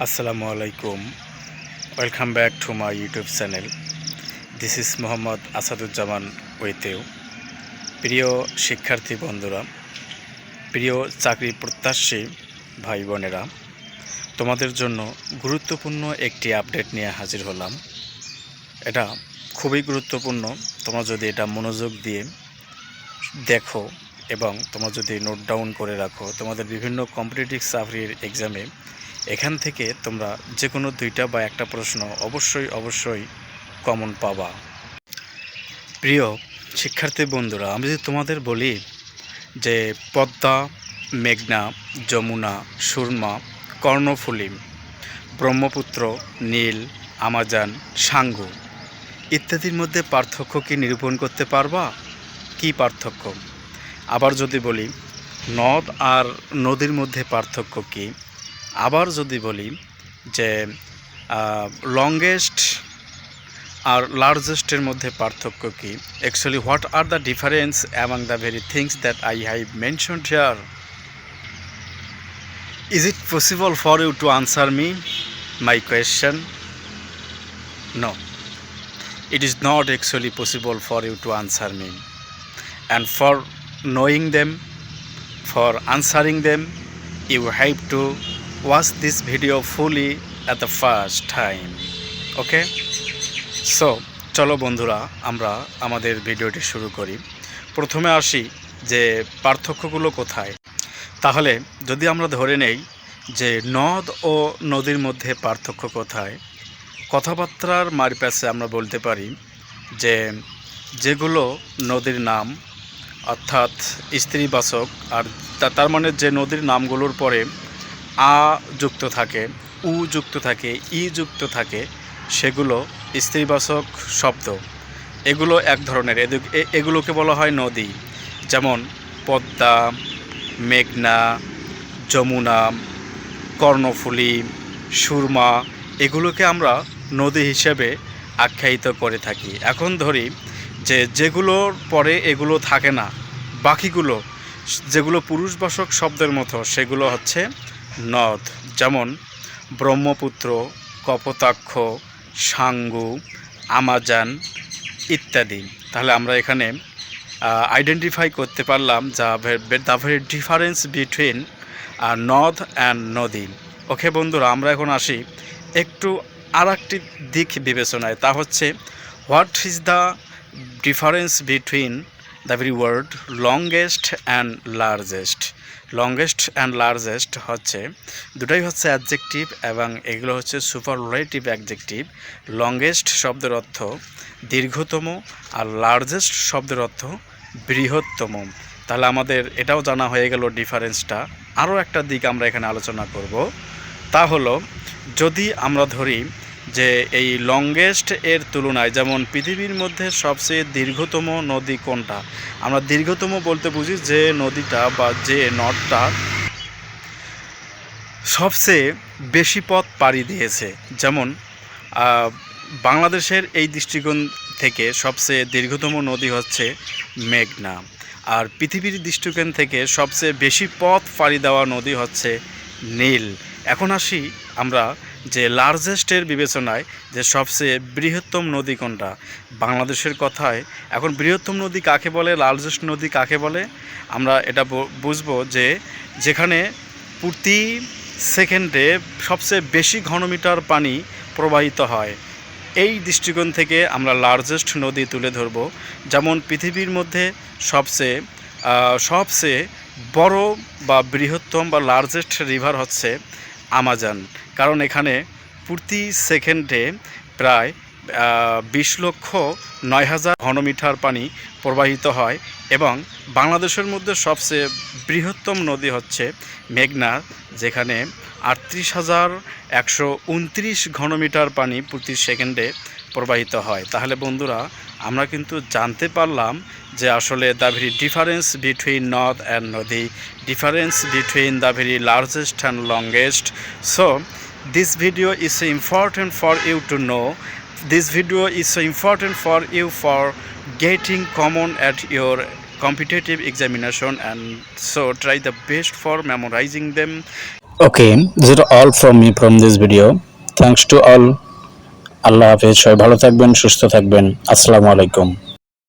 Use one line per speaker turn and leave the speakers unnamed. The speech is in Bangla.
Assalamu alaikum. Welcome back to my YouTube channel. This is Muhammad Asaduzzaman with you. প্রিয় শিক্ষার্থী বন্ধুরা, প্রিয় চাকরি প্রত্যাশী ভাই বোনেরা, তোমাদের জন্য গুরুত্বপূর্ণ একটি আপডেট নিয়ে হাজির হলাম। এটা খুবই গুরুত্বপূর্ণ। তোমরা যদি এটা মনোযোগ দিয়ে দেখো এবং তোমরা যদি নোট ডাউন করে রাখো, তোমাদের বিভিন্ন কম্পিটিটিভ চাকরির এক্সামে এখান থেকে তোমরা যে কোনো দুইটা বা একটা প্রশ্ন অবশ্যই কমন পাবা। প্রিয় শিক্ষার্থী বন্ধুরা, আমি যদি তোমাদের বলি যে পদ্মা, মেঘনা, যমুনা, সুরমা, কর্ণফুলী, ব্রহ্মপুত্র, নীল, আমাজন, সাঙ্গু ইত্যাদির মধ্যে পার্থক্য কি নিরূপণ করতে পারবা? কি পার্থক্য? আবার যদি বলি নদ আর নদীর মধ্যে পার্থক্য কি? আবার যদি বলি যে লংগেস্ট আর লার্জেস্টের মধ্যে পার্থক্য কি? Actually what are the difference among the very things that I have mentioned here? Is it possible for you to answer me my question? No, it is not actually possible for you to answer me, and for knowing them, for answering them, you have to watch this video fully at the first time. Okay, so চলো বন্ধুরা, আমরা আমাদের ভিডিওটি শুরু করি। প্রথমে আসি যে পার্থক্যগুলো কোথায়। তাহলে যদি আমরা ধরে নেই যে নদ ও নদীর মধ্যে পার্থক্য কোথায়, কথাবার্তার মারপ্যাচে আমরা বলতে পারি যে যেগুলো নদীর নাম অর্থাৎ স্ত্রীবাচক, আর তার মানে যে নদীর নামগুলোর পরে আ যুক্ত থাকে, উ যুক্ত থাকে, ই যুক্ত থাকে, সেগুলো স্ত্রীবাচক শব্দ। এগুলো এক ধরনের, এগুলোকে বলা হয় নদী। যেমন পদ্মা, মেঘনা, যমুনা, কর্ণফুলী, সুরমা, এগুলোকে আমরা নদী হিসেবে আখ্যায়িত করে থাকি। এখন ধরি যে যেগুলোর পরে এগুলো থাকে না, বাকিগুলো যেগুলো পুরুষবাচক শব্দের মতো, সেগুলো হচ্ছে নদ। যেমন ব্রহ্মপুত্র, কপোতাক্ষ, সাঙ্গু, আমাজন ইত্যাদি। তাহলে আমরা এখানে আইডেন্টিফাই করতে পারলাম দ্য ভেরি ডিফারেন্স বিটুইন নদ অ্যান্ড নদী। ওকে বন্ধুরা, আমরা এখন আসি একটু আর একটি দিক বিবেচনায়। তা হচ্ছে what is the difference between the very word longest and largest. Longest and largest হচ্ছে দুটাই হচ্ছে অ্যাডজেক্টিভ এবং এগুলো হচ্ছে সুপারলেটিভ অ্যাডজেক্টিভ। লংগেস্ট শব্দের অর্থ দীর্ঘতম আর লার্জেস্ট শব্দের অর্থ বৃহত্তম। তাহলে আমাদের এটাও জানা হয়ে গেল ডিফারেন্সটা। আরও একটা দিক আমরা এখানে আলোচনা করব, তা হলো যদি আমরা ধরি যে এই লংগেস্ট এর তুলনায়, যেমন পৃথিবীর মধ্যে সবচেয়ে দীর্ঘতম নদী কোনটা? আমরা দীর্ঘতম বলতে বুঝি যে নদীটা বা যে নদটা সবচেয়ে বেশি পথ পাড়ি দিয়েছে। যেমন বাংলাদেশের এই দৃষ্টিকোণ থেকে সবচেয়ে দীর্ঘতম নদী হচ্ছে মেঘনা, আর পৃথিবীর দৃষ্টিকোণ থেকে সবচেয়ে বেশি পথ পাড়ি দেওয়া নদী হচ্ছে নীল। এখন আসি আমরা যে লার্জেস্টের বিবেচনায়, যে সবচেয়ে বৃহত্তম নদী কোনটা? বাংলাদেশের কথায় এখন বৃহত্তম নদী কাকে বলে, লার্জেস্ট নদী কাকে বলে, আমরা এটা বুঝবো যে যেখানে প্রতি সেকেন্ডে সবচেয়ে বেশি ঘনমিটার পানি প্রবাহিত হয়। এই দৃষ্টিকোণ থেকে আমরা লার্জেস্ট নদী তুলে ধরব। যেমন পৃথিবীর মধ্যে সবচেয়ে বড় বা বৃহত্তম বা লার্জেস্ট রিভার হচ্ছে আমাজন, কারণ এখানে প্রতি সেকেন্ডে প্রায় 20,09,000 ঘনমিটার পানি প্রবাহিত হয়। এবং বাংলাদেশের মধ্যে সবচেয়ে বৃহত্তম নদী হচ্ছে মেঘনা, যেখানে 38,129 ঘনমিটার পানি প্রতি সেকেন্ডে প্রবাহিত হয়। তাহলে বন্ধুরা, আমরা কিন্তু জানতে পারলাম যে আসলে দ্য ভেরি ডিফারেন্স বিটুইন নদ অ্যান্ড নদী, difference between the very largest and longest. So this video is so important for you to know. This video is so important for you for getting common at your competitive examination, and so try the best for memorizing them. Okay, this is all from me from this video. Thanks to all. আল্লাহ হাফেজ, সবাই ভালো থাকবেন, সুস্থ থাকবেন। আসসালামু আলাইকুম।